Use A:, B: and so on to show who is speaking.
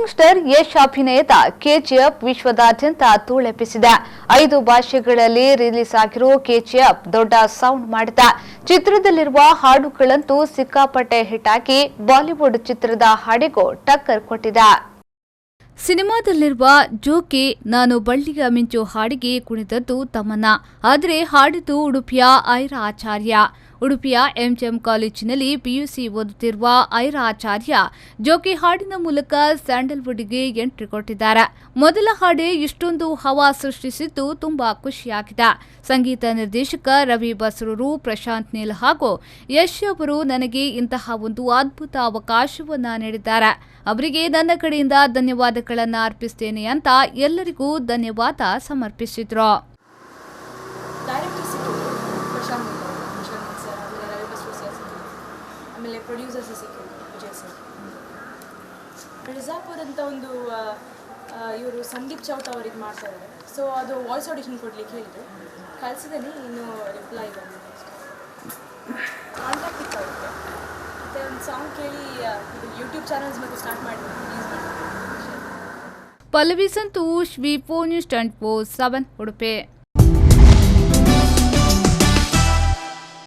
A: Rocking star Yash ಅಭಿನಯದ KGF ವಿಶ್ವದಾದ್ಯಂತ ಧೂಳೆಬ್ಬಿಸಿದೆ. 5 ಭಾಷೆಗಳಲ್ಲಿ ರಿಲೀಸ್ ಆಗಿರೋ ಕೆಜಿಎಫ್ ದೊಡ್ಡ ಸೌಂಡ್ ಮಾಡಿದೆ. ಚಿತ್ರದಲ್ಲಿರುವ ಹಾಡುಗಳಂತೂ ಸಿಕ್ಕಾಪಟ್ಟೆ ಹಿಟ್ ಆಗಿ ಬಾಲಿವುಡ್ ಚಿತ್ರದ ಹಾಡಿಗೂ ಟಕ್ಕರ್ ಕೊಟ್ಟಿದೆ. ಸಿನಿಮಾದಲ್ಲಿರುವ ಜೋಕೆ ನಾನು ಬಳ್ಳಿಯ ಮಿಂಚು ಹಾಡಿಗೆ ಕುಣಿದದ್ದು ತಮ್ಮನ್ನ, ಆದರೆ ಹಾಡಿದ್ದು ಉಡುಪಿಯ ಐರಾ ಆಚಾರ್ಯ. ಉಡುಪಿಯ ಎಂಜಿಎಂ ಕಾಲೇಜಿನಲ್ಲಿ ಪಿಯುಸಿ ಓದುತ್ತಿರುವ ಐರಾ ಆಚಾರ್ಯ ಜೋಕಿ ಹಾಡಿನ ಮೂಲಕ ಸ್ಯಾಂಡಲ್ವುಡ್ಗೆ ಎಂಟ್ರಿ ಕೊಟ್ಟಿದ್ದಾರೆ. ಮೊದಲ ಹಾಡೇ ಇಷ್ಟೊಂದು ಹವಾ ಸೃಷ್ಟಿಸಿದ್ದು ತುಂಬಾ ಖುಷಿಯಾಗಿದೆ. ಸಂಗೀತ ನಿರ್ದೇಶಕ ರವಿ ಬಸ್ರೂರು, ಪ್ರಶಾಂತ್ ನೀಲ್ ಹಾಗೂ ಯಶ್ ಅವರು ನನಗೆ ಇಂತಹ ಒಂದು ಅದ್ಭುತ ಅವಕಾಶವನ್ನ ನೀಡಿದ್ದಾರೆ. ಅವರಿಗೆ ನನ್ನ ಕಡೆಯಿಂದ ಧನ್ಯವಾದಗಳನ್ನು ಅರ್ಪಿಸುತ್ತೇನೆ ಅಂತ ಎಲ್ಲರಿಗೂ ಧನ್ಯವಾದ ಸಮರ್ಪಿಸಿದ್ರು.
B: ಆಮೇಲೆ ಪ್ರೊಡ್ಯೂಸರ್ಸ್ ಸಿಕ್ಕಿದ್ರು, ವಿಜಯ್ ಸರ್. ಮಿರ್ಜಾಪುರ್ ಅಂತ ಒಂದು ಇವರು ಸಂದೀಪ್ ಚೌಟ ಅವರಿಗೆ ಮಾಡ್ತಾ ಇದ್ದಾರೆ. ಸೊ ಅದು ವಾಯ್ಸ್ ಆಡಿಷನ್ ಕೊಡ್ಲಿಕ್ಕೆ ಹೇಳಿದ್ರು, ಕಳಿಸಿದ್ದೇನೆ, ಇನ್ನು ರಿಪ್ಲೈ ಬಂದಿದೆ. ಕಾಂಟ್ಯಾಕ್ಟ್ ಇತ್ತು ಅವರಿಗೆ. ಮತ್ತು ಒಂದು ಸಾಂಗ್ ಕೇಳಿ ಯೂಟ್ಯೂಬ್ ಚಾನಲ್ಸ್ ಮತ್ತು ಸ್ಟಾರ್ಟ್ ಮಾಡಿದ್ರು, ರಿಲೀಸ್ ಮಾಡಿದ್ರು.
A: ಪಲ್ಲವಿ ಸಂತೋಷ್, ವಿ4 ನ್ಯೂಸ್ 24/7 ಉಡುಪಿ.